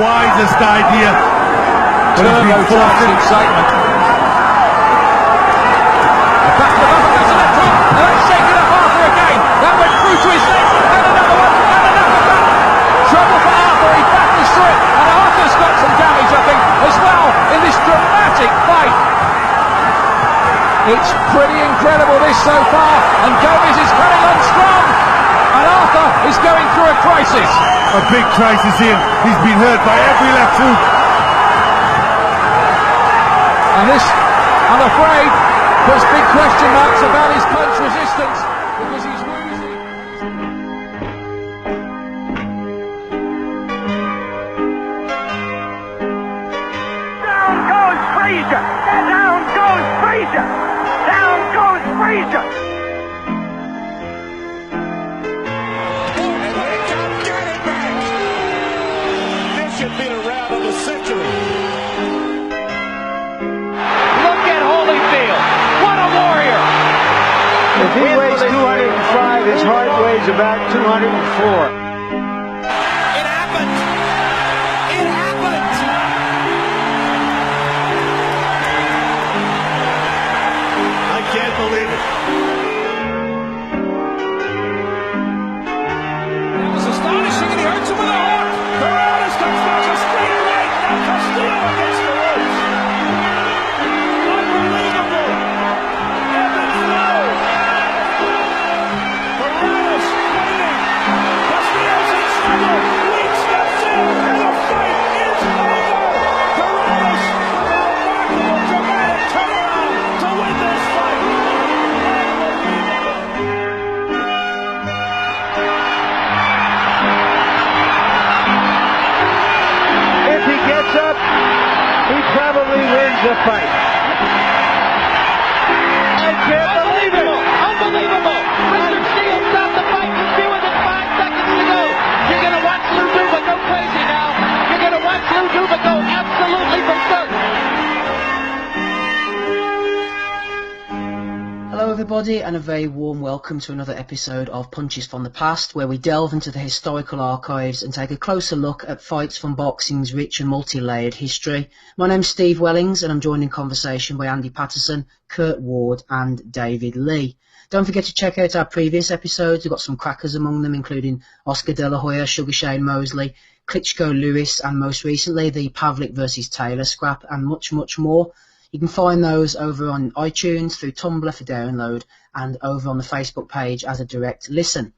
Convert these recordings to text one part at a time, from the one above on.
wisest idea. Turbo-charged excitement. Back to the bumper goes to that drop, and that's shaking up Arthur again. That went through to his legs, and another one, and another back. Trouble for Arthur, he battles through it, and Arthur's got some damage, I think, as well, in this dramatic fight. It's pretty incredible this so far, and Gomez is coming on strong, and Arthur is going through a crisis. A big crisis here. He's been hurt by every left hook. And this, I'm afraid, puts big question marks about his punch resistance, because he's losing. Down goes Frazier! Down goes Frazier! Down goes Frazier! And they can get it back! This should be the round of the century. Look at Holyfield! What a warrior! If he weighs 205, his heart weighs about 204. It happened! It happened! I can't believe it. It was astonishing, and he hurts him with a hook! Corrales comes back a straight right! Now Castillo against the ropes! Unbelievable! Evans low! Corrales waiting! Castillo's in trouble! Leach steps in, and the fight is over! Corrales with a remarkable dramatic turnaround to win this fight! If he gets up, he probably wins the fight. I can't believe it! Unbelievable! Richard Steele stopped the fight with fewer than 5 seconds to go. You're going to watch Lou Duva go crazy now. You're going to watch Lou Duva go absolutely berserk. Hello everybody, and a very warm welcome to another episode of Punches from the Past, where we delve into the historical archives and take a closer look at fights from boxing's rich and multi-layered history. My name's Steve Wellings, and I'm joined in conversation by Andy Patterson, Kurt Ward and David Lee. Don't forget to check out our previous episodes. We've got some crackers among them, including Oscar De La Hoya, Sugar Shane Mosley, Klitschko Lewis, and most recently the Pavlik versus Taylor scrap, and much, much more. You can find those over on iTunes, through Tumblr for download, and over on the Facebook page as a direct listen.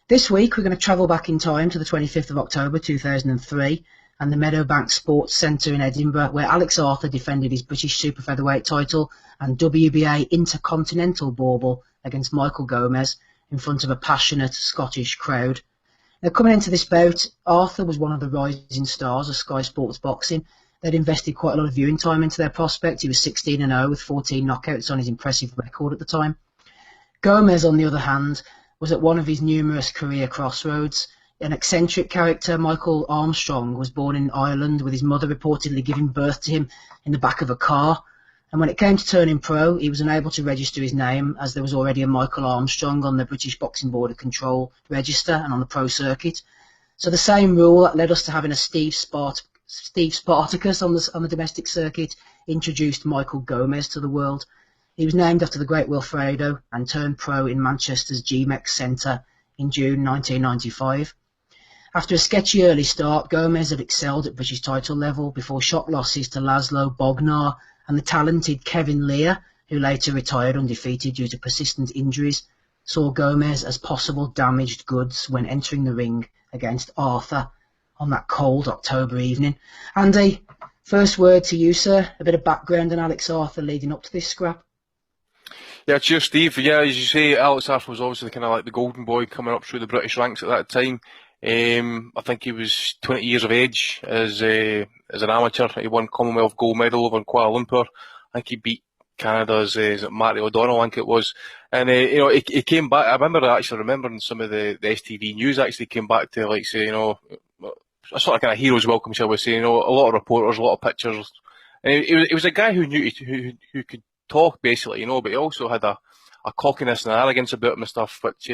This week we're going to travel back in time to the 25th of October 2003 and the Meadowbank Sports Centre in Edinburgh, where Alex Arthur defended his British super featherweight title and WBA Intercontinental bauble against Michael Gomez in front of a passionate Scottish crowd. Now, coming into this bout, Arthur was one of the rising stars of Sky Sports Boxing. They'd invested quite a lot of viewing time into their prospect. He was 16-0 with 14 knockouts on his impressive record at the time. Gomez, on the other hand, was at one of his numerous career crossroads. An eccentric character, Michael Armstrong, was born in Ireland, with his mother reportedly giving birth to him in the back of a car. And when it came to turning pro, he was unable to register his name, as there was already a Michael Armstrong on the British Boxing Board of Control register and on the pro circuit. So the same rule that led us to having a Steve Spartacus on the domestic circuit introduced Michael Gomez to the world. He was named after the great Wilfredo and turned pro in Manchester's GMEX Centre in June 1995. After a sketchy early start, Gomez had excelled at British title level before shock losses to Laszlo Bognar and the talented Kevin Lear, who later retired undefeated due to persistent injuries, saw Gomez as possible damaged goods when entering the ring against Arthur on that cold October evening. Andy, first word to you, sir. A bit of background on Alex Arthur leading up to this scrap. Yeah, cheers, Steve. Yeah, as you say, Alex Arthur was obviously kind of like the golden boy coming up through the British ranks at that time. I think he was 20 years of age as an amateur. He won Commonwealth gold medal over in Kuala Lumpur. I think he beat Canada's Marty O'Donnell, I think it was. And he came back. I remember actually remembering some of the STV news actually came back to like say, a sort of kind of hero's welcome, shall we say. A lot of reporters, a lot of pictures. And he was a guy who knew who could talk basically, but he also had a cockiness and an arrogance about him and stuff, which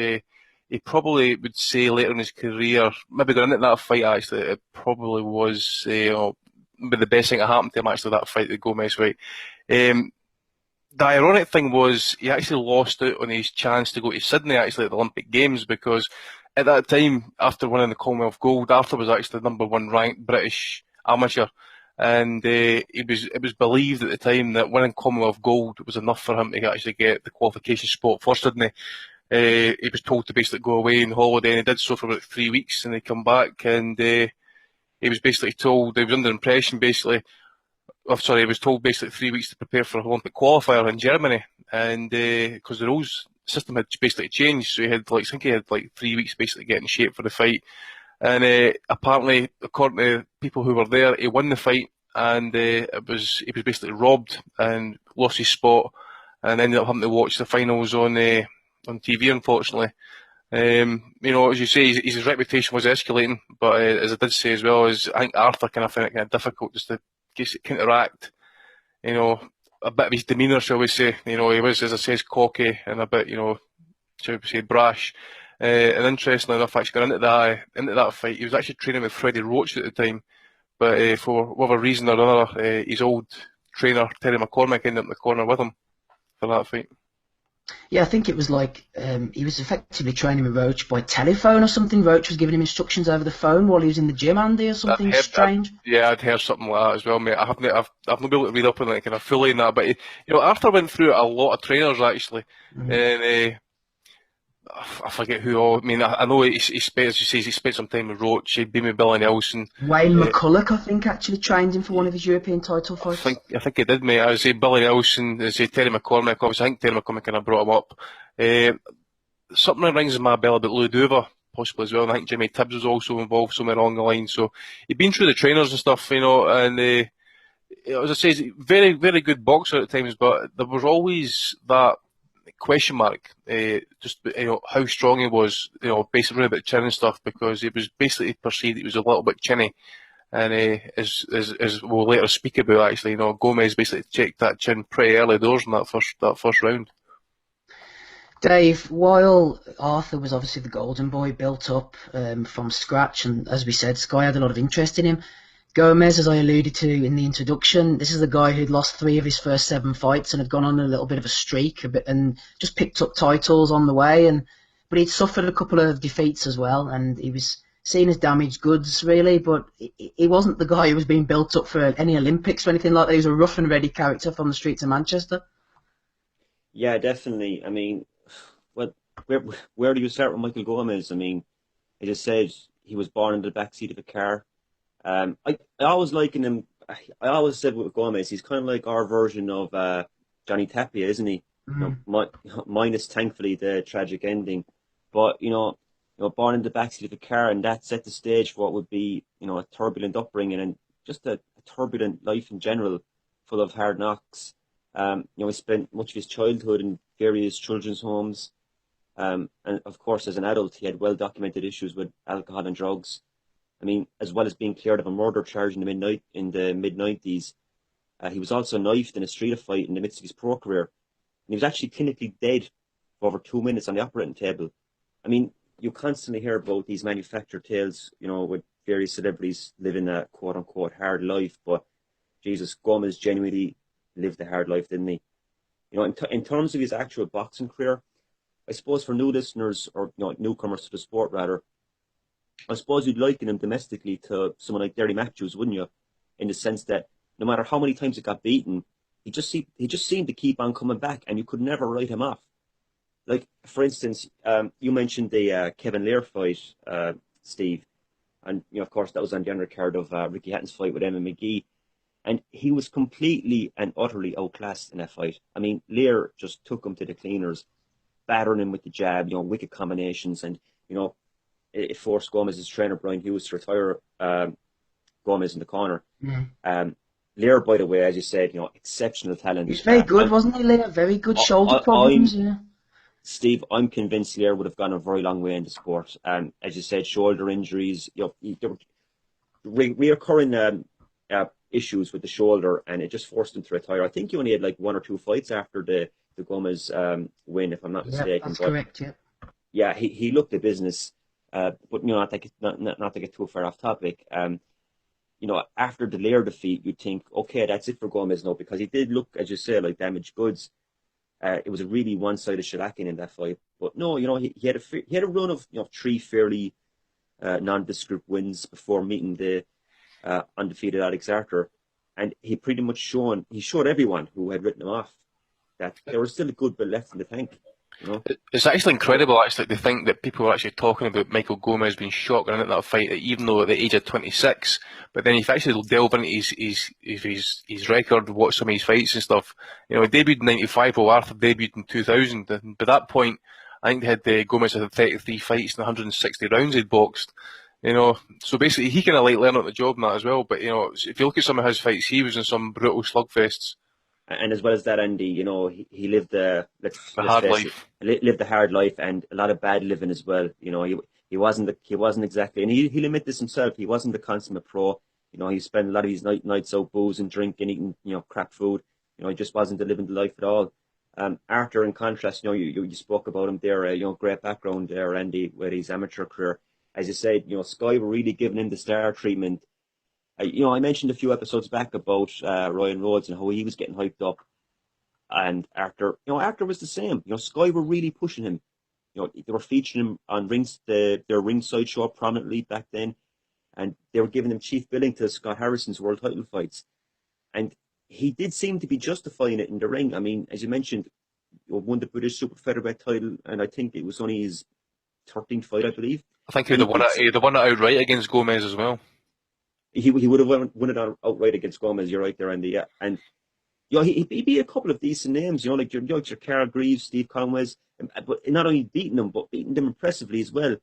he he probably would say later in his career, maybe going into that fight actually, it probably was maybe the best thing that happened to him actually, that fight, the Gomez fight. The ironic thing was he actually lost out on his chance to go to Sydney actually at the Olympic Games, because at that time, after winning the Commonwealth Gold, Arthur was actually the #1 ranked British amateur, and it was believed at the time that winning Commonwealth Gold was enough for him to actually get the qualification spot for Sydney. He was told to basically go away on holiday, and he did so for about 3 weeks, and he come back, and he was basically told, he was under the impression basically, he was told basically 3 weeks to prepare for an Olympic qualifier in Germany, and because the rules system had basically changed, so he had I think he had 3 weeks basically getting in shape for the fight, and apparently, according to people who were there, he won the fight, and he was basically robbed and lost his spot, and ended up having to watch the finals on TV, unfortunately. As you say, his reputation was escalating, but as I did say as well, I think Arthur kind of found it kind of difficult just to counteract, a bit of his demeanour, shall we say. He was, as I say, cocky and a bit, shall we say, brash. And interestingly enough, actually going into that fight, he was actually training with Freddie Roach at the time, but for whatever reason or another, his old trainer Terry McCormick ended up in the corner with him for that fight. Yeah, I think it was he was effectively training with Roach by telephone or something. Roach was giving him instructions over the phone while he was in the gym, Andy, or something strange. I'd heard something like that as well, mate. I've not been able to read up on it kind of fully in that, but Arthur went through a lot of trainers actually, and I forget who all. I mean, I know he spent, as you say, he spent some time with Roach. He'd been with Billy Nelson. Wayne McCulloch, I think, actually trained him for one of his European title fights. I think he did, mate. I would say Billy Nelson, I say Terry McCormick. Obviously, I think Terry McCormick kind of brought him up. Something that rings in my bell about Lou Duva, possibly as well. And I think Jimmy Tibbs was also involved somewhere along the line. So he'd been through the trainers and stuff, and as I say, he's a very, very good boxer at times, but there was always that question mark, just how strong he was, basically about chin and stuff, because it was basically perceived he was a little bit chinny, and as we'll later speak about, actually, Gomez basically checked that chin pretty early doors in that first round. Dave, while Arthur was obviously the golden boy, built up from scratch, and as we said, Sky had a lot of interest in him. Gomez, as I alluded to in the introduction, this is a guy who'd lost 3 of his first 7 fights and had gone on a little bit of a streak and just picked up titles on the way. But he'd suffered a couple of defeats as well, and he was seen as damaged goods, really. But he wasn't the guy who was being built up for any Olympics or anything like that. He was a rough and ready character from the streets of Manchester. Yeah, definitely. I mean, where do you start with Michael Gomez? I mean, I just said he was born in the backseat of a car. I always liken him. I always said with Gomez, he's kind of like our version of Johnny Tapia, isn't he? Minus, thankfully, the tragic ending. But born in the backseat of a car, and that set the stage for what would be, a turbulent upbringing and just a turbulent life in general, full of hard knocks. He spent much of his childhood in various children's homes, and of course, as an adult, he had well-documented issues with alcohol and drugs. I mean, as well as being cleared of a murder charge in the mid-90s, he was also knifed in a street fight in the midst of his pro career. And he was actually clinically dead for over 2 minutes on the operating table. I mean, you constantly hear about these manufactured tales, with various celebrities living a quote-unquote hard life. But, Jesus, Gomez genuinely lived a hard life, didn't he? In terms of his actual boxing career, I suppose for new listeners, or newcomers to the sport, rather, I suppose you'd liken him domestically to someone like Derry Matthews, wouldn't you? In the sense that no matter how many times it got beaten, he just seemed to keep on coming back, and you could never write him off. Like, for instance, you mentioned the Kevin Lear fight, Steve, and of course that was on the undercard of Ricky Hatton's fight with Emma McGee, and he was completely and utterly outclassed in that fight. I mean, Lear just took him to the cleaners, battering him with the jab, wicked combinations, and it forced Gomez's trainer Brian Hughes to retire Gomez in the corner. Lear, by the way, as you said, exceptional talent. He was very good, wasn't he, Lear? Very good shoulder problems. Steve, I'm convinced Lear would have gone a very long way in the sport. As you said, shoulder injuries, there were reoccurring issues with the shoulder, and it just forced him to retire. I think he only had 1 or 2 fights after the Gomez win, if I'm not mistaken. That's correct, yeah. yeah, he looked the business. But not to get too far off topic. After the Lair defeat, you'd think, okay, that's it for Gomez now, because he did look, as you say, like damaged goods. It was a really one-sided shellacking in that fight. But no, he had a run of 3 fairly nondescript wins before meeting the undefeated Alex Arthur, and he showed everyone who had written him off that there was still a good bit left in the tank. It's actually incredible, actually, to think that people are actually talking about Michael Gomez being shotgun in that fight, even though at the age of 26. But then if you actually delve into his record, watch some of his fights and stuff, he debuted in '95, while Arthur debuted in 2000. And by that point, I think they had Gomez had 33 fights and 160 rounds he'd boxed. So basically he kind of like learning on the job and that as well. But if you look at some of his fights, he was in some brutal slugfests. And as well as that, Andy, he lived the hard life. Lived a hard life and a lot of bad living as well. He wasn't exactly, and he'll admit this himself. He wasn't the consummate pro. He spent a lot of his nights out boozing, drinking, eating crap food. He just wasn't living the life at all. Arthur, in contrast, you spoke about him there. Great background there, Andy, with his amateur career. As you said, Sky were really giving him the star treatment. I mentioned a few episodes back about Ryan Rhodes and how he was getting hyped up, and Arthur was the same. Sky were really pushing him. They were featuring him on their ringside show prominently back then, and they were giving him chief billing to Scott Harrison's world title fights, and he did seem to be justifying it in the ring. I mean, as you mentioned, won the British super featherweight title, and I think it was only his 13th fight, I believe. I think he'd won it outright against Gomez as well. He would have won it outright against Gomez. You're right there, Andy. Yeah, and he beat a couple of decent names. Like your Carl Greaves, Steve Conway's, but not only beating them, but beating them impressively as well.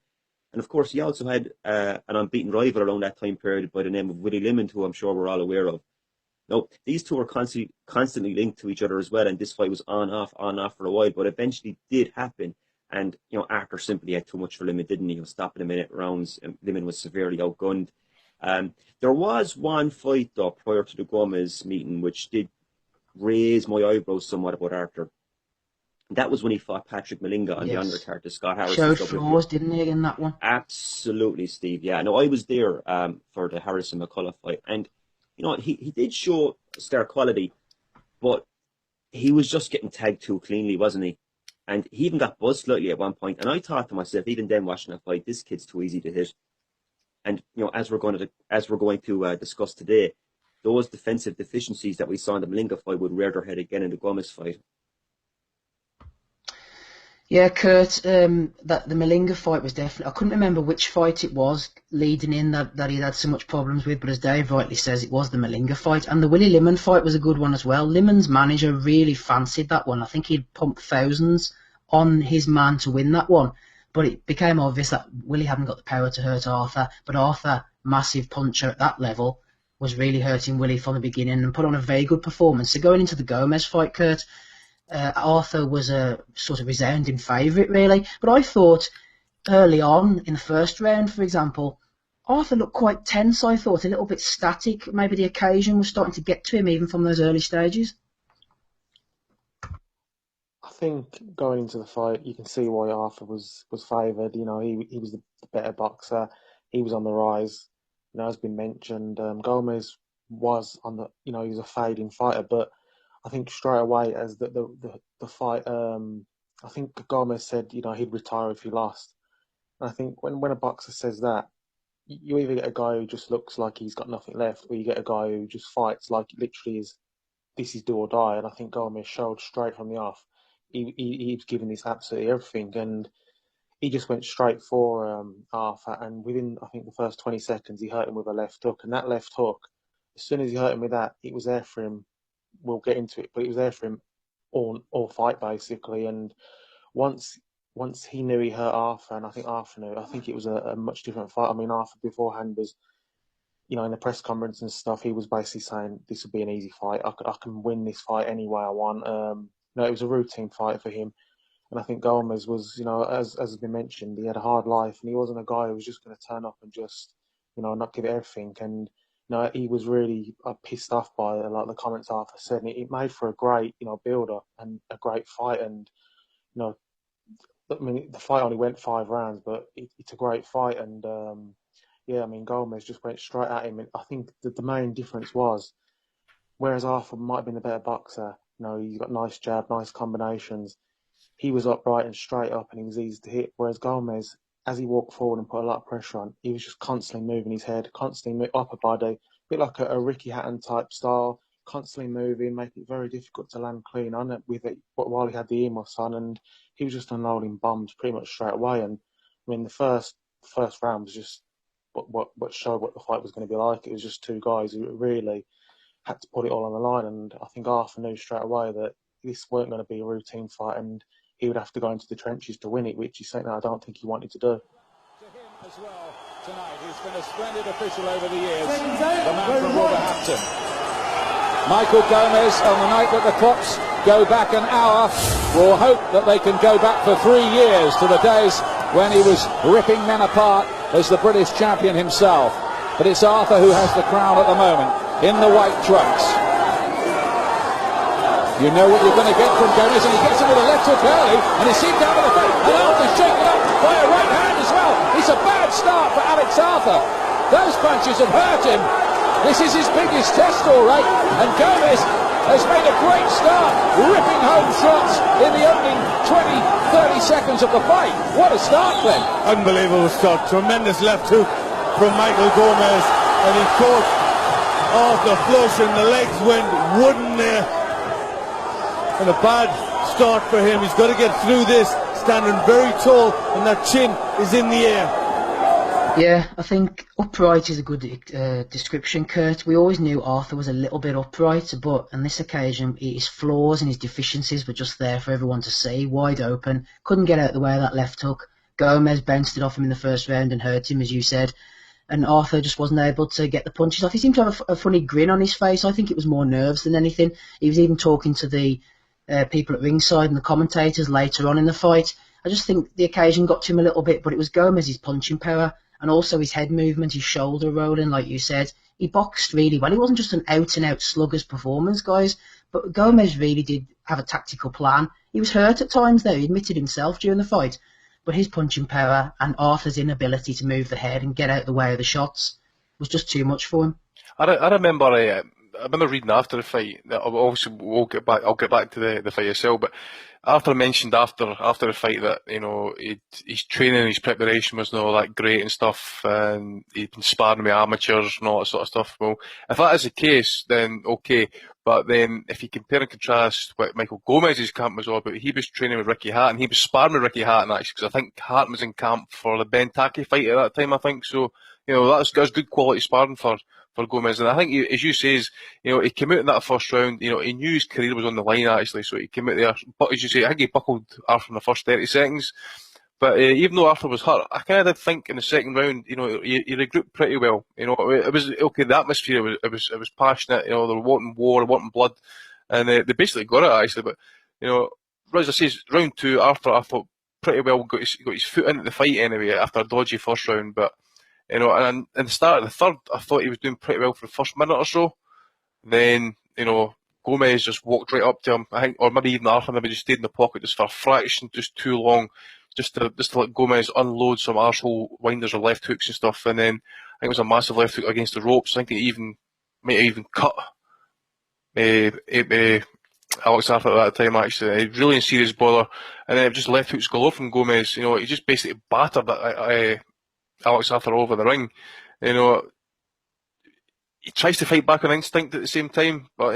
And of course, he also had an unbeaten rival around that time period by the name of Willie Limond, who I'm sure we're all aware of. Now, these two were constantly linked to each other as well, and this fight was on off for a while, but eventually did happen. And Arthur simply had too much for Limond, didn't he? Stopping him in rounds, and Limond was severely outgunned. There was one fight, though, prior to the Gomez meeting, which did raise my eyebrows somewhat about Arthur. That was when he fought Patrick Malinga on the undercard to Scott Harrison. Showed flaws, didn't he, in that one? Absolutely, Steve. Yeah, no, I was there for the Harrison McCullough fight, and he did show star quality, but he was just getting tagged too cleanly, wasn't he? And he even got buzzed slightly at one point, and I thought to myself, even then watching that fight, this kid's too easy to hit. And as we're going to discuss today, those defensive deficiencies that we saw in the Malinga fight would rear their head again in the Gomez fight. Yeah, Kurt, that the Malinga fight was definitely... I couldn't remember which fight it was leading in that he had so much problems with, but as Dave rightly says, it was the Malinga fight. And the Willie Limond fight was a good one as well. Limond's manager really fancied that one. I think he'd pumped thousands on his man to win that one. But it became obvious that Willie hadn't got the power to hurt Arthur. But Arthur, massive puncher at that level, was really hurting Willie from the beginning and put on a very good performance. So going into the Gomez fight, Kurt... Arthur was a sort of resounding favourite, really. But I thought early on, in the first round, for example, Arthur looked quite tense, I thought, a little bit static. Maybe the occasion was starting to get to him, even from those early stages. I think going into the fight, you can see why Arthur was favoured. He was the better boxer. He was on the rise. As been mentioned, Gomez was on the, he was a fading fighter, but I think straight away as the fight, I think Gomez said, he'd retire if he lost. And I think when a boxer says that, you either get a guy who just looks like he's got nothing left, or you get a guy who just fights like it literally this is do or die. And I think Gomez showed straight from the off. He was giving this absolutely everything, and he just went straight for Arthur. And within, I think, the first 20 seconds, he hurt him with a left hook. And that left hook, as soon as he hurt him with that, it was there for him. We'll get into it, but it was there for him all fight basically. And once he knew he hurt Arthur, and I think Arthur knew, I think it was a much different fight. I mean, Arthur beforehand was, in the press conference and stuff, he was basically saying this would be an easy fight. I can win this fight any way I want. It was a routine fight for him. And I think Gomez was, as has been mentioned, he had a hard life, and he wasn't a guy who was just going to turn up and just, not give it everything. And he was really pissed off by a lot of the comments Arthur said. And it made for a great, build-up and a great fight. And, I mean, the fight only went 5 rounds, but it's a great fight. And yeah, I mean, Gomez just went straight at him. And I think the main difference was, whereas Arthur might have been a better boxer, you know, he's got nice jab, nice combinations. He was upright and straight up, and he was easy to hit. Whereas Gomez, as he walked forward and put a lot of pressure on, he was just constantly moving his head, constantly upper body, a bit like a Ricky Hatton type style, constantly moving, making it very difficult to land clean on it with it while he had the earmuffs on, and he was just unloading bombs pretty much straight away. And I mean, the first round was just what showed what the fight was going to be like. It was just two guys who really had to put it all on the line, and I think Arthur knew straight away that this weren't going to be a routine fight, and he would have to go into the trenches to win it, which is something I don't think he wanted to do. To him as well tonight, he's been a splendid official over the years, the man from Wolverhampton. Michael Gomez, on the night that the clocks go back an hour, will hope that they can go back for 3 years to the days when he was ripping men apart as the British champion himself. But it's Arthur who has the crown at the moment, in the white trunks. You know what you're going to get from Gomez, and he gets him with a left hook early, and he's seen down to the face, and Arthur's shaken up by a right hand as well. It's a bad start for Alex Arthur. Those punches have hurt him. This is his biggest test, all right, and Gomez has made a great start, ripping home shots in the opening 20-30 seconds of the fight. What a start, Glenn. Unbelievable start. Tremendous left hook from Michael Gomez, and he caught off the flush, and the legs went wooden there. And a bad start for him. He's got to get through this, standing very tall, and that chin is in the air. Yeah, I think upright is a good description, Kurt. We always knew Arthur was a little bit upright, but on this occasion, his flaws and his deficiencies were just there for everyone to see, wide open. Couldn't get out of the way of that left hook. Gomez bounced it off him in the first round and hurt him, as you said. And Arthur just wasn't able to get the punches off. He seemed to have a funny grin on his face. I think it was more nerves than anything. He was even talking to the people at ringside and the commentators later on in the fight. I just think the occasion got to him a little bit, but it was Gomez's punching power and also his head movement, his shoulder rolling, like you said. He boxed really well. He wasn't just an out-and-out slugger's performance, guys, but Gomez really did have a tactical plan. He was hurt at times, though. He admitted himself during the fight, but his punching power and Arthur's inability to move the head and get out of the way of the shots was just too much for him. I remember reading after the fight. Obviously, I'll get back to the fight itself. But Arthur mentioned after the fight that his training, his preparation was not all that great and stuff, and he'd been sparring with amateurs and all that sort of stuff. Well, if that is the case, then okay. But then, if you compare and contrast what Michael Gomez's camp was all about, he was training with Ricky Hatton. He was sparring with Ricky Hatton actually, because I think Hatton was in camp for the Ben Taki fight at that time. I think so. That's good quality sparring for Gomez, and I think, as you say, he came out in that first round. He knew his career was on the line actually, so he came out there. But as you say, I think he buckled Arthur in the first 30 seconds. But even though Arthur was hurt, I kind of did think in the second round, he regrouped pretty well. It was okay. The atmosphere it was passionate. They were wanting war, wanting blood, and they basically got it actually. But as I say, round 2, Arthur, I thought pretty well got his foot into the fight anyway after a dodgy first round, but. And at the start of the third, I thought he was doing pretty well for the first minute or so. Then, Gomez just walked right up to him. I think, or maybe even Arthur maybe just stayed in the pocket just for a fraction, just too long, just to let Gomez unload some arsehole winders or left hooks and stuff. And then I think it was a massive left hook against the ropes. I think it might have even cut Alex Arthur at that time actually. He really in serious bother. And then it just left hooks galore from Gomez. He just basically battered Alex Arthur over the ring. He tries to fight back on instinct at the same time, but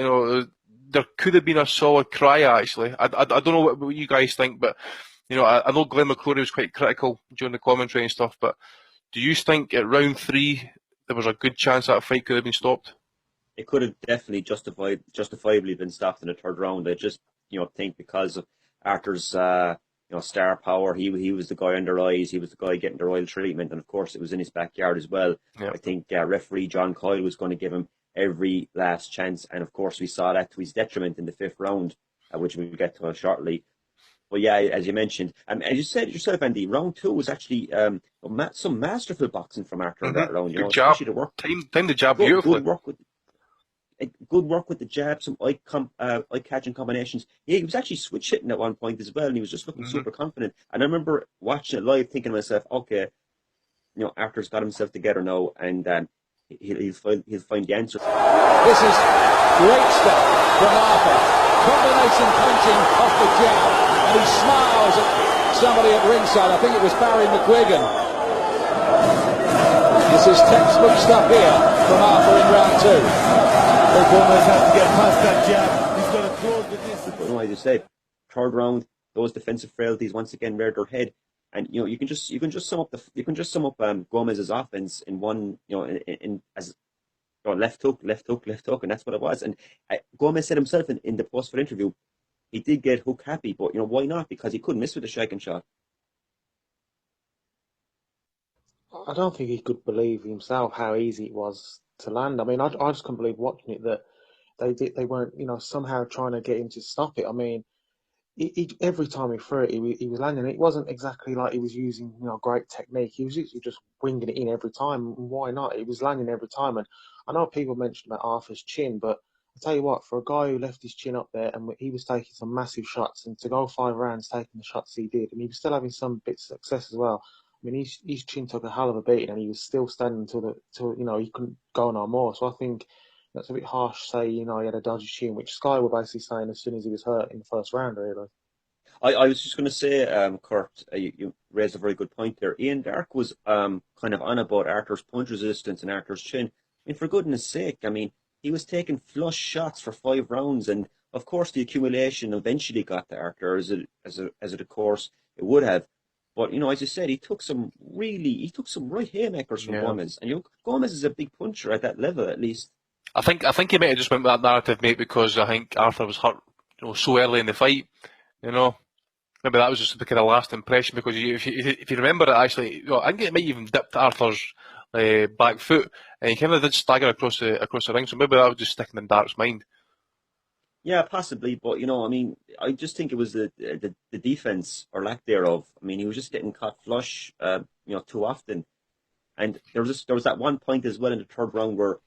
there could have been a solid cry actually. I don't know what you guys think, but I know Glenn McCrory was quite critical during the commentary and stuff, but do you think at round 3 there was a good chance that fight could have been stopped? It could have definitely justifiably been stopped in the third round. I just think because of Arthur's star power, he was the guy on the rise, he was the guy getting the royal treatment, and of course it was in his backyard as well. Yep. I think referee John Coyle was going to give him every last chance, and of course we saw that to his detriment in the 5th round, which we'll get to shortly. But yeah, as you mentioned, and you said yourself, Andy, round 2 was actually some masterful boxing from Arthur in that round. Good job. The work. Time the jab beautifully. Good work with. good work with the jab, some eye-catching combinations. Yeah, he was actually switch hitting at one point as well, and he was just looking super confident. And I remember watching it live, thinking to myself, okay, Arthur's got himself together now, and he'll find the answer. This is great stuff from Arthur. Combination punching off the jab, and he smiles at somebody at ringside. I think it was Barry McGuigan. This is textbook stuff here from Arthur in round 2. Gomez has to get past that jab. He's got to close the distance. But no, as you said, third round, those defensive frailties once again reared their head, and you can just sum up Gomez's offense in one, as left hook, and that's what it was. And Gomez said himself in the post-fight interview, he did get hook happy, but why not? Because he couldn't miss with a striking shot. I don't think he could believe himself how easy it was to land. I mean, I just couldn't believe watching it that they weren't, somehow trying to get him to stop it. I mean, every time he threw it, he was landing. It wasn't exactly like he was using, great technique. He was literally just winging it in every time. Why not? He was landing every time. And I know people mentioned about Arthur's chin, but I tell you what, for a guy who left his chin up there and he was taking some massive shots, and to go 5 rounds taking the shots he did, and he was still having some bits of success as well. I mean, his chin took a hell of a beating, and he was still standing until he couldn't go no more. So I think that's a bit harsh to say, he had a dodgy chin, which Sky were basically saying as soon as he was hurt in the first round, really. I was just going to say, Kurt, you raised a very good point there. Ian Darke was kind of on about Arthur's punch resistance and Arthur's chin. I mean, for goodness sake, I mean, he was taking flush shots for 5 rounds, and of course the accumulation eventually got to Arthur, as it of course it would have. But as you said, he took some right haymakers from Gomez, and Gomez is a big puncher at that level, at least. I think he might have just went with that narrative, mate, because I think Arthur was hurt, so early in the fight. Maybe that was just the kind of last impression, because if you remember it, actually, I think it might even dipped Arthur's back foot, and he kind of did stagger across the ring. So maybe that was just sticking in Darke's mind. Yeah, possibly, but I mean, I just think it was the defense or lack thereof. I mean, he was just getting caught flush, too often. And there was that one point as well in the third round where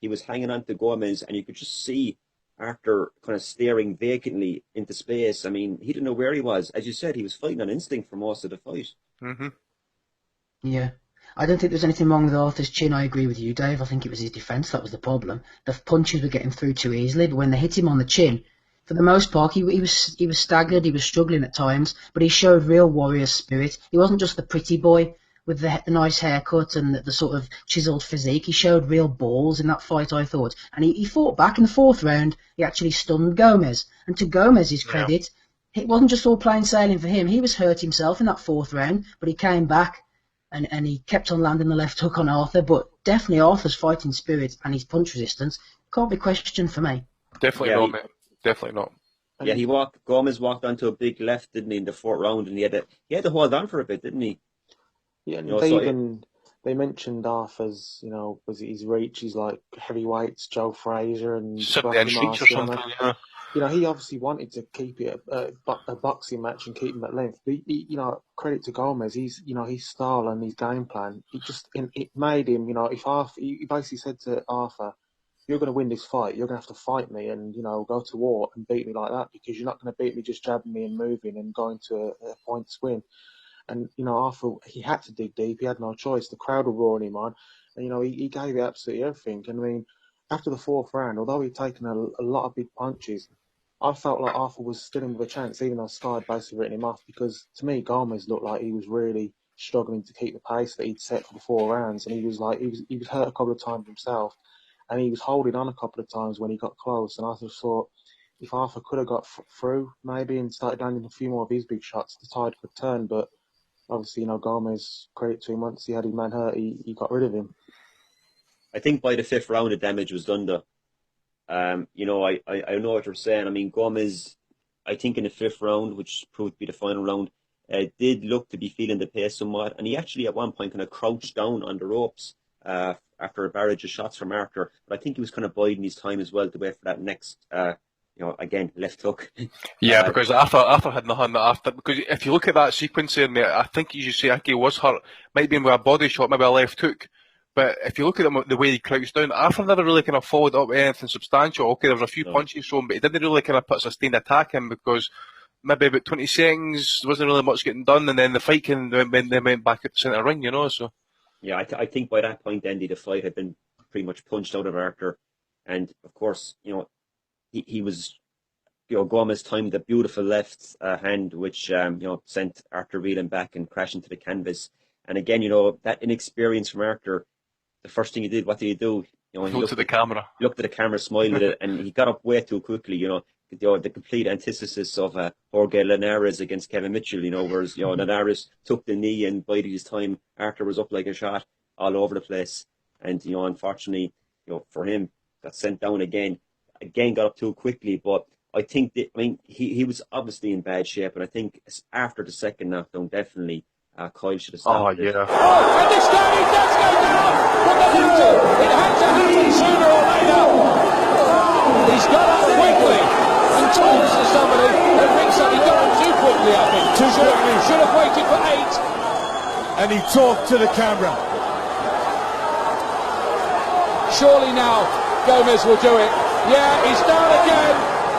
he was hanging on to Gomez, and you could just see Arthur kind of staring vacantly into space. I mean, he didn't know where he was. As you said, he was fighting on instinct for most of the fight. Mm-hmm. Yeah. I don't think there's anything wrong with Arthur's chin. I agree with you, Dave. I think it was his defence that was the problem. The punches were getting through too easily, but when they hit him on the chin, for the most part, he was staggered. He was struggling at times, but he showed real warrior spirit. He wasn't just the pretty boy with the nice haircut and the sort of chiselled physique. He showed real balls in that fight, I thought. And he fought back in the 4th round. He actually stunned Gomez. And to Gomez's credit, it wasn't just all plain sailing for him. He was hurt himself in that 4th round, but he came back. And he kept on landing the left hook on Arthur, but definitely Arthur's fighting spirit and his punch resistance can't be questioned for me. Definitely not, mate. Definitely not. Yeah, Gomez walked onto a big left, didn't he, in the 4th round, and he had to hold on for a bit, didn't he? Yeah, they mentioned Arthur's, was it his reach? He's like heavyweights, Joe Frazier and 70-inch reach or something. Yeah. He obviously wanted to keep it a boxing match and keep him at length. But credit to Gomez, his style and his game plan, it made him, if Arthur, he basically said to Arthur, "You're going to win this fight. You're going to have to fight me and go to war and beat me like that, because you're not going to beat me just jabbing me and moving and going to a points win." And Arthur, he had to dig deep. He had no choice. The crowd were roaring him on, and he gave it absolutely everything. And I mean, after the 4th round, although he'd taken a lot of big punches, I felt like Arthur was still in with a chance, even though Sky had basically written him off, because to me, Gomez looked like he was really struggling to keep the pace that he'd set for the 4 rounds, and he was hurt a couple of times himself, and he was holding on a couple of times when he got close. And I just thought, if Arthur could have got through maybe and started landing a few more of his big shots, the tide could turn. But obviously, Gomez, credit to him, once he had his man hurt, he got rid of him. I think by the 5th round, the damage was done, though. I know what you're saying. I mean, Gomez, I think in the 5th round, which proved to be the final round, did look to be feeling the pace somewhat. And he actually at one point kind of crouched down on the ropes after a barrage of shots from Arthur. But I think he was kind of biding his time as well to wait for that next, again, left hook. Yeah, because Arthur had nothing after. Because if you look at that sequence there, mate, I think, as you say, he was hurt. Might be with a body shot, maybe a left hook. But if you look at him, the way he crouched down, Arthur never really kind of followed up with anything substantial. Okay, there was a few punches thrown, but he didn't really kind of put sustained attack in, because maybe about 20 seconds, there wasn't really much getting done, and then the fight they went back at the centre ring, you know, so. Yeah, I think by that point, Andy, the fight had been pretty much punched out of Arthur. And of course, you know, he was, you know, Gomez timed a beautiful left hand, which, you know, sent Arthur reeling back and crashing to the canvas. And again, you know, that inexperience from Arthur, the first thing he did, what did he do? You know, he looked at the camera. Looked at the camera, smiled at it, and he got up way too quickly, you know. The complete antithesis of Jorge Linares against Kevin Mitchell, you know, whereas, you know, Linares took the knee and bided his time. Arthur was up like a shot all over the place. And, you know, unfortunately, you know, for him, got sent down again, got up too quickly. But I think that, I mean, he was obviously in bad shape, and I think after the second knockdown, definitely Kyle should have stopped it. Oh, and this time he does go down, but it had to happen sooner or later. He's got up quickly and talks to somebody at ringside. He got up too quickly, I think. Should have waited for 8. And he talked to the camera. Surely now Gomez will do it. Yeah, he's down again.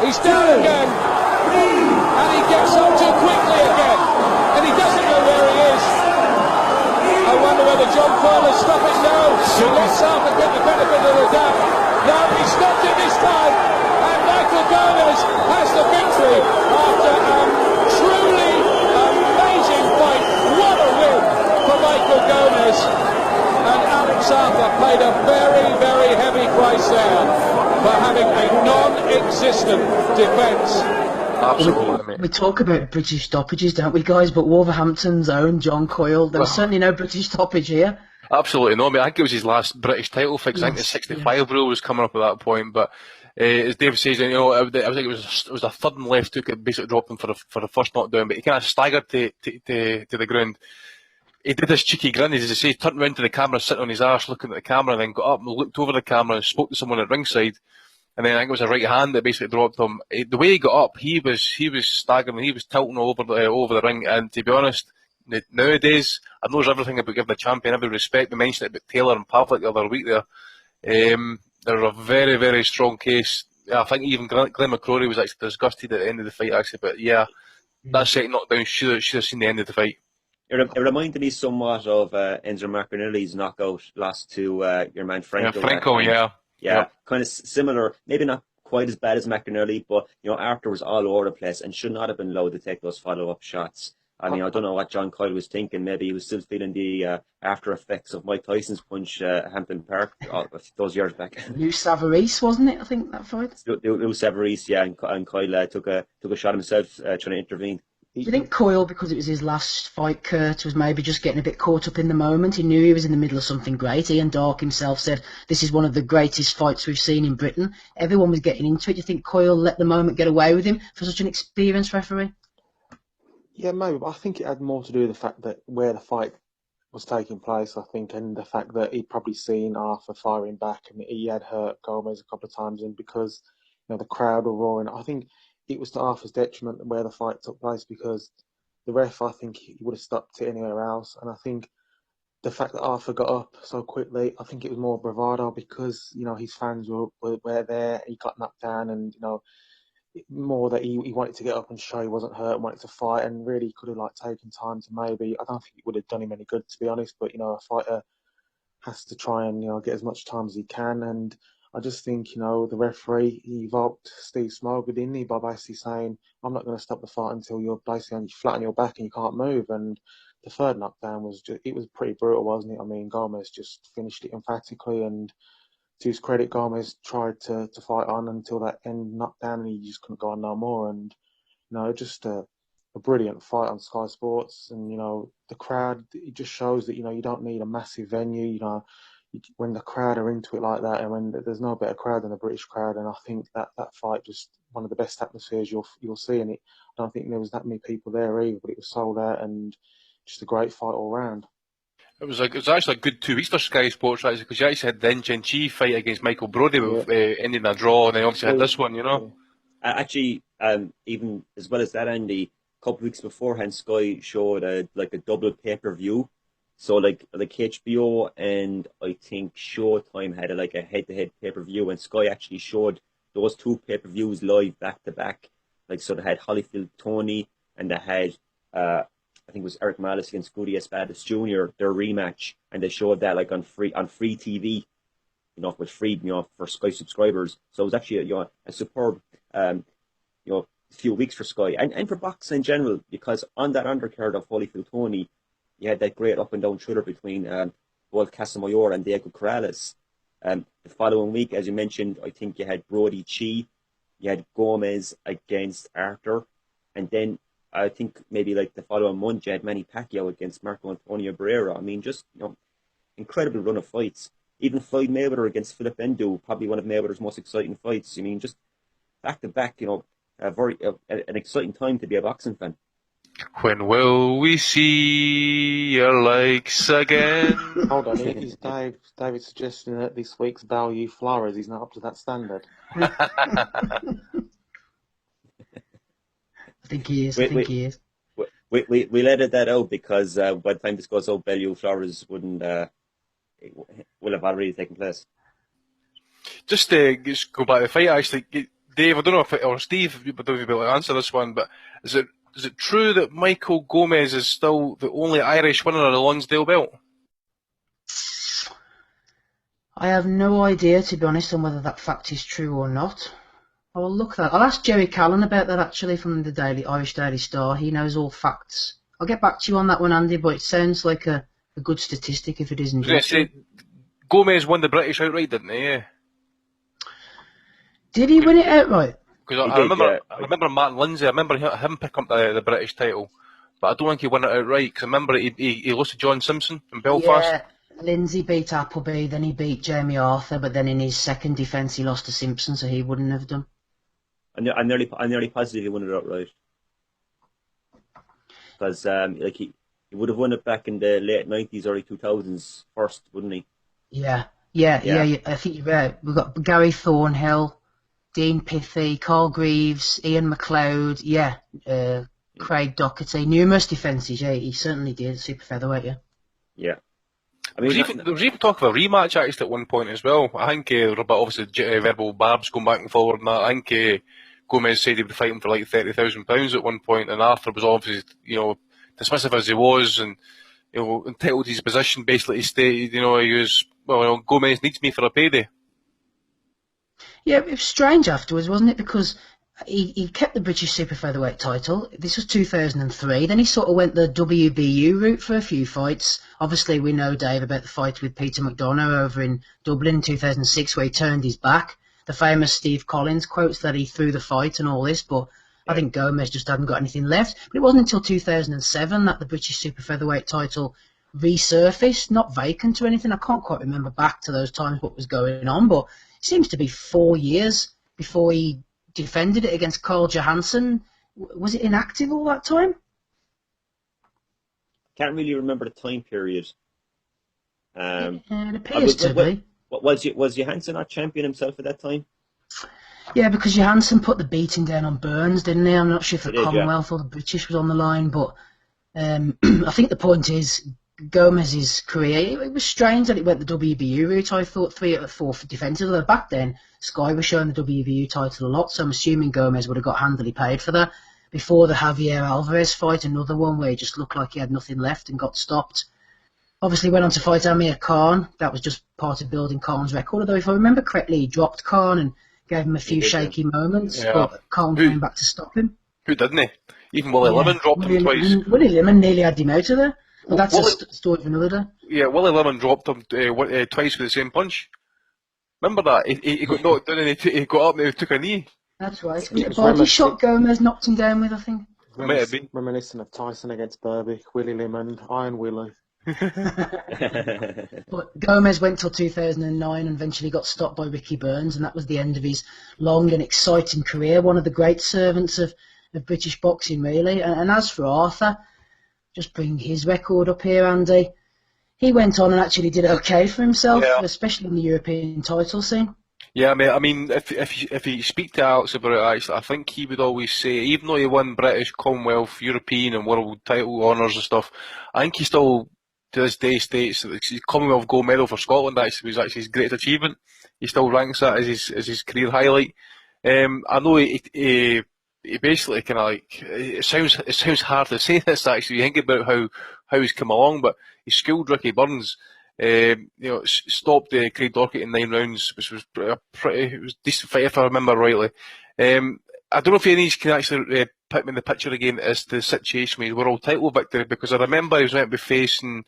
He's down again. And he gets up too quickly again. And he doesn't know where he is. I wonder whether John Coyle will stop it now. He lets Arthur get the benefit of the doubt. No, he stopped it this time. And Michael Gomez has the victory after a truly amazing fight. What a win for Michael Gomez. And Alex Arthur paid a very, very heavy price there for having a non-existent defence. Absolutely. We talk about British stoppages, don't we, guys? But Wolverhampton's own John Coyle, there was certainly no British stoppage here. Absolutely no. I mean, I think it was his last British title fix. I think the 65 rule was coming up at that point. But as Dave says, you know, I think it was a third and left hook that basically dropped him for the first knockdown. But he kind of staggered to the ground. He did this cheeky grin, as he says, turned around to the camera, sitting on his arse, looking at the camera, and then got up and looked over the camera and spoke to someone at ringside. And then I think it was a right hand that basically dropped him. The way he got up, he was staggering, he was tilting over the ring. And to be honest, nowadays, I know everything about giving the champion every respect. We mentioned it about Taylor and Pavlik the other week there. They're a very, very strong case. I think even Glenn McCrory was actually disgusted at the end of the fight, actually. But yeah, that second knockdown should have seen the end of the fight. It reminded me somewhat of Enzo Martinelli's knockout loss to your man Franco. Yeah, Franco, yeah. Yeah, kind of similar, maybe not quite as bad as McInerney, but, you know, Arthur was all over the place and should not have been allowed to take those follow-up shots. I mean, I don't know what John Coyle was thinking. Maybe he was still feeling the after effects of Mike Tyson's punch at Hampton Park those years back. Lou Savarese, wasn't it, I think, that fight? Lou Savarese, yeah, and Coyle took a shot himself trying to intervene. Do you think Coyle, because it was his last fight, Kurt, was maybe just getting a bit caught up in the moment? He knew he was in the middle of something great. Ian Darke himself said, this is one of the greatest fights we've seen in Britain. Everyone was getting into it. Do you think Coyle let the moment get away with him for such an experienced referee? Yeah, maybe. But I think it had more to do with the fact that where the fight was taking place, I think, and the fact that he'd probably seen Arthur firing back, and he had hurt Gomez a couple of times, and because, you know, the crowd were roaring, I think it was to Arthur's detriment where the fight took place, because the ref, I think, he would have stopped it anywhere else. And I think the fact that Arthur got up so quickly, I think it was more bravado because, you know, his fans were there. He got knocked down, and, you know, more that he wanted to get up and show he wasn't hurt, wanted to fight, and really could have, like, taken time to maybe, I don't think it would have done him any good, to be honest, but, you know, a fighter has to try and, you know, get as much time as he can. And I just think, you know, the referee, he evoked Steve Smogard, didn't he, by basically saying, I'm not going to stop the fight until you're basically flat on your back and you can't move. And the third knockdown was pretty brutal, wasn't it? I mean, Gomez just finished it emphatically, and to his credit, Gomez tried to fight on until that end knockdown, and he just couldn't go on no more. And, you know, just a brilliant fight on Sky Sports. And, you know, the crowd, it just shows that, you know, you don't need a massive venue, you know, when the crowd are into it like that, and when there's no better crowd than the British crowd. And I think that fight just one of the best atmospheres you'll see in it. I don't think there was that many people there either, but it was sold out, and just a great fight all round. It was actually a good 2 weeks for Sky Sports, actually, because you actually had the Chen fight against Michael Brody, ending a draw, and then obviously had this one, you know. Actually, even as well as that, Andy, a couple of weeks beforehand, Sky showed a double pay-per-view So like HBO and I think Showtime had a head-to-head pay-per-view, and Sky actually showed those two pay-per-views live back to back. Like, so they had Holyfield Tony, and they had I think it was Eric Malice against Goody Espadas Jr., their rematch, and they showed that like on free TV, with free, for Sky subscribers. So it was actually a superb few weeks for Sky and for boxing in general, because on that undercard of Holyfield Tony, you had that great up and down thriller between both Casamayor and Diego Corrales. The following week, as you mentioned, I think you had Brody Chi, you had Gomez against Arthur, and then I think maybe like the following month you had Manny Pacquiao against Marco Antonio Barrera. I mean, just incredible run of fights. Even Floyd Mayweather against Philip Endu, probably one of Mayweather's most exciting fights. I mean, just back to back, an exciting time to be a boxing fan. When will we see your likes again? Hold on, is David suggesting that this week's Bellew Flores is not up to that standard? I think he is. He is. We'll edit that out, because by the time this goes out, Bellew Flores will have already taken place. Just go back to the fight, actually. Dave, I don't know or Steve, I don't know if you'll be able to answer this one, but is it true that Michael Gomez is still the only Irish winner of the Lonsdale belt? I have no idea, to be honest, on whether that fact is true or not. I'll look that. I'll ask Jerry Callan about that, actually, from the Irish Daily Star. He knows all facts. I'll get back to you on that one, Andy, but it sounds like a good statistic if it isn't. Gomez won the British outright, didn't he? Yeah. Did he win it outright? Because I remember Martin Lindsay. I remember him pick up the British title, but I don't think he won it outright. Because I remember he lost to John Simpson in Belfast. Yeah, Lindsay beat Appleby, then he beat Jamie Arthur, but then in his second defence he lost to Simpson, so he wouldn't have done. I'm nearly positive he won it outright, because he would have won it back in the late 90s, early 2000s first, wouldn't he? Yeah. I think you're right. We've got Gary Thornhill, Dean Pithy, Carl Greaves, Ian McLeod, Craig Doherty, numerous defences. Yeah, he certainly did. Super featherweight, yeah. Yeah. I mean, there was even talk of a rematch actually at one point as well. I think obviously verbal barbs going back and forward, and that. I think Gomez said he'd be fighting for like £30,000 at one point, and Arthur was obviously dismissive as he was, and entitled to his position. Basically, he stated he was Gomez needs me for a payday. Yeah, it was strange afterwards, wasn't it? Because he kept the British Super Featherweight title. This was 2003. Then he sort of went the WBU route for a few fights. Obviously, we know, Dave, about the fight with Peter McDonough over in Dublin in 2006, where he turned his back. The famous Steve Collins quotes that he threw the fight and all this, but I think Gomez just hadn't got anything left. But it wasn't until 2007 that the British Super Featherweight title resurfaced, not vacant or anything. I can't quite remember back to those times what was going on, but it seems to be 4 years before he defended it against Carl Johansson. Was it inactive all that time? Can't really remember the time period. It appears to be. Was Johansson not champion himself at that time? Yeah, because Johansson put the beating down on Burns, didn't he? I'm not sure if the Commonwealth or the British was on the line, but I think the point is Gomez's career, it was strange that it went the WBU route. I thought 3 out of 4 for defensive. Although back then, Sky was showing the WBU title a lot, so I'm assuming Gomez would have got handily paid for that. Before the Javier Alvarez fight, another one where he just looked like he had nothing left and got stopped. Obviously went on to fight Amir Khan. That was just part of building Khan's record. Although if I remember correctly, he dropped Khan and gave him a few shaky moments, but Khan came back to stop him. Who didn't he? Even Willie Lemon dropped him twice. Willie Lemon nearly had him out of there. Well, that's a story for another day. Yeah, Willie Lemon dropped him twice with the same punch. Remember that? He got knocked down and he got up and he took a knee. That's right. Was it a body shot Gomez knocked him down with, I think? Might have been. Reminiscent of Tyson against Berbick, Willie Lemon, Iron Willie. But Gomez went till 2009 and eventually got stopped by Ricky Burns, and that was the end of his long and exciting career. One of the great servants of British boxing, really. And as for Arthur, just bring his record up here, Andy. He went on and actually did okay for himself, especially in the European title scene. Yeah, mate. I mean, if you speak to Alex about it, actually, I think he would always say, even though he won British, Commonwealth, European, and World title honours and stuff, I think he still to this day states that the Commonwealth gold medal for Scotland actually was actually his greatest achievement. He still ranks that as his career highlight. I know he basically kind of like, it sounds hard to say this actually. You think about how he's come along, but he schooled Ricky Burns. Stopped Craig Doherty in 9 rounds, which was it was a decent fight if I remember rightly. I don't know if any of these can actually put me in the picture again as the situation with his world title victory, because I remember he was meant to be facing.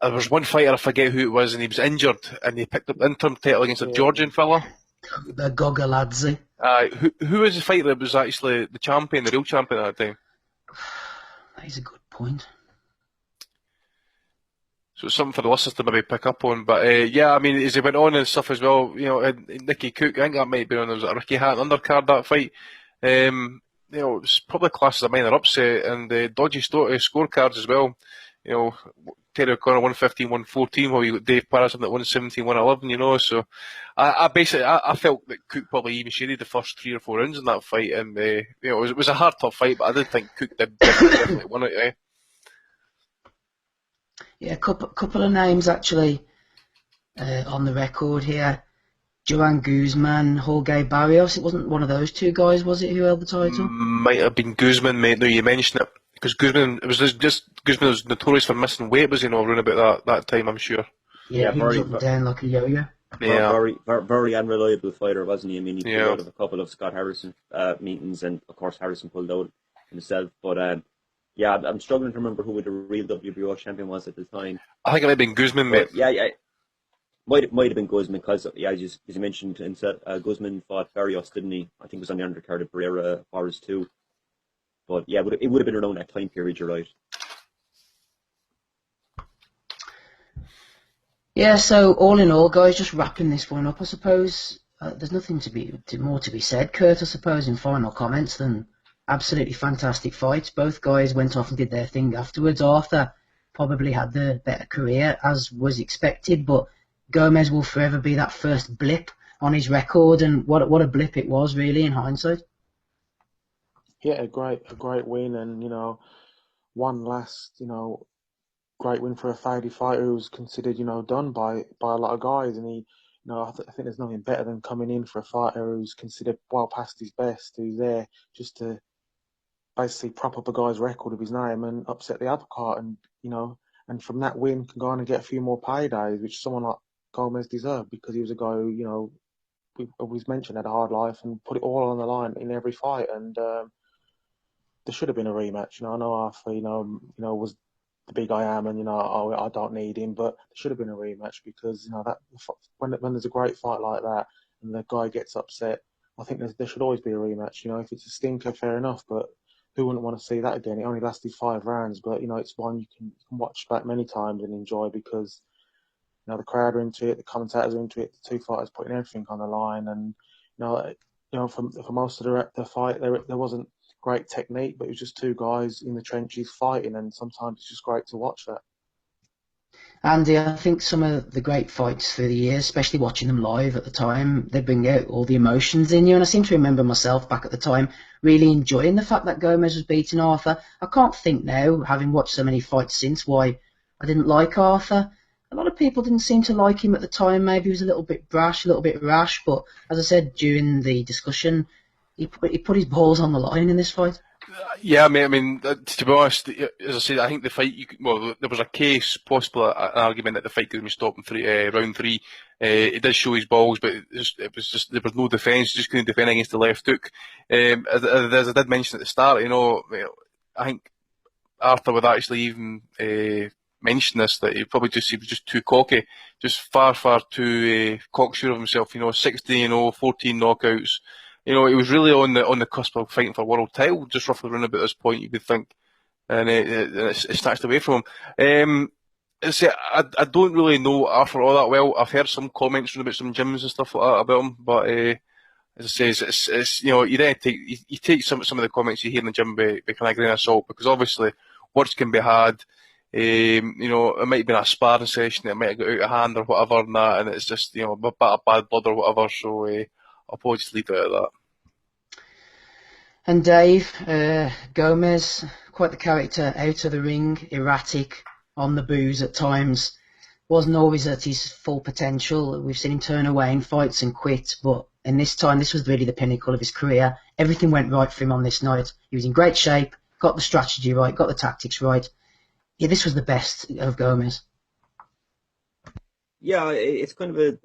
There was one fighter, I forget who it was, and he was injured, and he picked up the interim title against a Georgian fella. Gogaladze. Who was the fighter that was actually the champion, the real champion at that time? That is a good point. So it's something for the listeners to maybe pick up on. But yeah, I mean, as he went on and stuff as well, Nicky Cook, I think that might be on. There was a Ricky Hatton undercard that fight. It's probably classed as a minor upset, and dodgy scorecards as well. Terry O'Connor 115, 114, while you got Dave Patterson at 117, 111. So I felt that Cook probably even shaded the first 3 or 4 rounds in that fight, and it was a hard, tough fight, but I did think Cook did definitely win it. Yeah, a couple of names actually on the record here. Joan Guzman, Jorge Barrios. It wasn't one of those 2 guys, was it, who held the title? Might have been Guzman, mate. Now you mention it, because Guzman was notorious for missing weight, was around about that time, I'm sure. Yeah, he was up and down like a yo-yo. Yeah, very unreliable fighter, wasn't he? I mean, he pulled out of a couple of Scott Harrison meetings, and of course Harrison pulled out himself. But yeah, I'm struggling to remember who the real WBO champion was at the time. I think it might have been Guzman, mate. Yeah. Might have been Guzman, because, as you mentioned, Guzman fought Barrios, didn't he? I think it was on the undercard of Pereira Forrest too. But yeah, it would have been around that time period, you're right. Yeah, so all in all, guys, just wrapping this one up, I suppose. There's nothing more to be said, Kurt, I suppose, in final comments than absolutely fantastic fights. Both guys went off and did their thing afterwards. Arthur probably had the better career, as was expected, but Gomez will forever be that first blip on his record, and what a blip it was, really, in hindsight. Yeah, a great win, and one last great win for a Saudi fighter who was considered done by a lot of guys, and he I think there's nothing better than coming in for a fighter who's considered well past his best, who's there just to basically prop up a guy's record of his name and upset the apple cart, and from that win can go on and get a few more paydays, which someone like Gomez deserved, because he was a guy who we always mentioned had a hard life and put it all on the line in every fight, and there should have been a rematch. I know Arthur was the big I am, and I don't need him, but there should have been a rematch, because that when there's a great fight like that and the guy gets upset, I think there should always be a rematch. If it's a stinker, fair enough, but who wouldn't want to see that again? It only lasted 5 rounds, but it's one you can watch back many times and enjoy, because the crowd are into it, the commentators are into it, the 2 fighters putting everything on the line, and for most of the fight there wasn't great technique, but it was just 2 guys in the trenches fighting, and sometimes it's just great to watch that. Andy, I think some of the great fights through the years, especially watching them live at the time, they bring out all the emotions in you. And I seem to remember myself back at the time really enjoying the fact that Gomez was beating Arthur. I can't think now, having watched so many fights since, why I didn't like Arthur. A lot of people didn't seem to like him at the time. Maybe he was a little bit brash, a little bit rash. But as I said during the discussion, he put his balls on the line in this fight. Yeah, I mean, to be honest, as I said, I think the fight. There was a case, possibly an argument that the fight could have been stopped in round 3. It did show his balls, but it was just there was no defence. He just couldn't defend against the left hook. As I did mention at the start, I think Arthur would actually even mention this, that he was just too cocky, just far too cocksure of himself. 16-0, 14 knockouts. He was really on the cusp of fighting for a world title, just roughly around about this point, you would think, and it's snatched away from him. I don't really know Arthur all that well. I've heard some comments about some gyms and stuff like that about him, but as I say, it's you then take some of the comments you hear in the gym with kind of grain of salt, because obviously words can be had. It might have been a sparring session, it might have got out of hand or whatever, and it's just a bit of bad blood or whatever. So I'll probably just leave it at that. And Dave, Gomez, quite the character out of the ring, erratic, on the booze at times. Wasn't always at his full potential. We've seen him turn away in fights and quit, but in this time, this was really the pinnacle of his career. Everything went right for him on this night. He was in great shape, got the strategy right, got the tactics right. Yeah, this was the best of Gomez. Yeah, it's kind of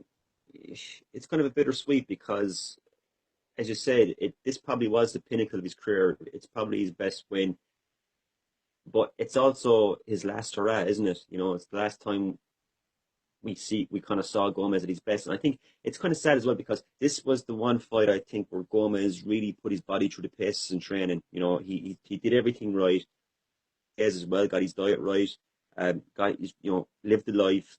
a bittersweet because, as you said, this probably was the pinnacle of his career. It's probably his best win, but it's also his last hurrah, isn't it? You know, it's the last time we kind of saw Gomez at his best. And I think it's kind of sad as well because this was the one fight I think where Gomez really put his body through the paces in training. You know, he did everything right. As well, got his diet right. Lived the life.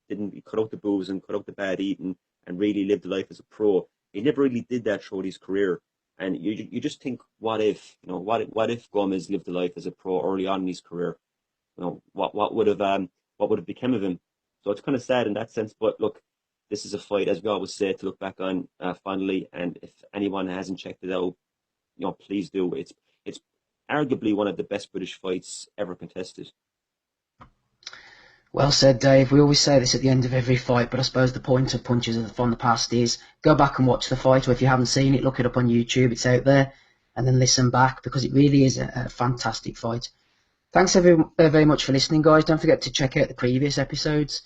He cut out the booze and cut out the bad eating and really lived the life as a pro. He never really did that throughout his career. And you just think, what if Gomez lived the life as a pro early on in his career? You know, what would have become of him? So it's kind of sad in that sense. But look, this is a fight, as we always say, to look back on fondly. And if anyone hasn't checked it out, you know, please do. It's arguably one of the best British fights ever contested. Well said, Dave. We always say this at the end of every fight, but I suppose the point of Punches from the Past is go back and watch the fight, or if you haven't seen it, look it up on YouTube. It's out there, and then listen back because it really is a fantastic fight. Thanks very much for listening, guys. Don't forget to check out the previous episodes.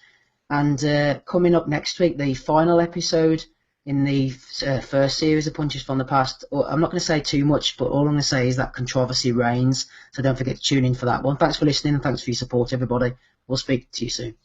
And coming up next week, the final episode in the first series of Punches from the Past. I'm not going to say too much, but all I'm going to say is that controversy reigns. So don't forget to tune in for that one. Thanks for listening and thanks for your support, everybody. We'll speak to you soon.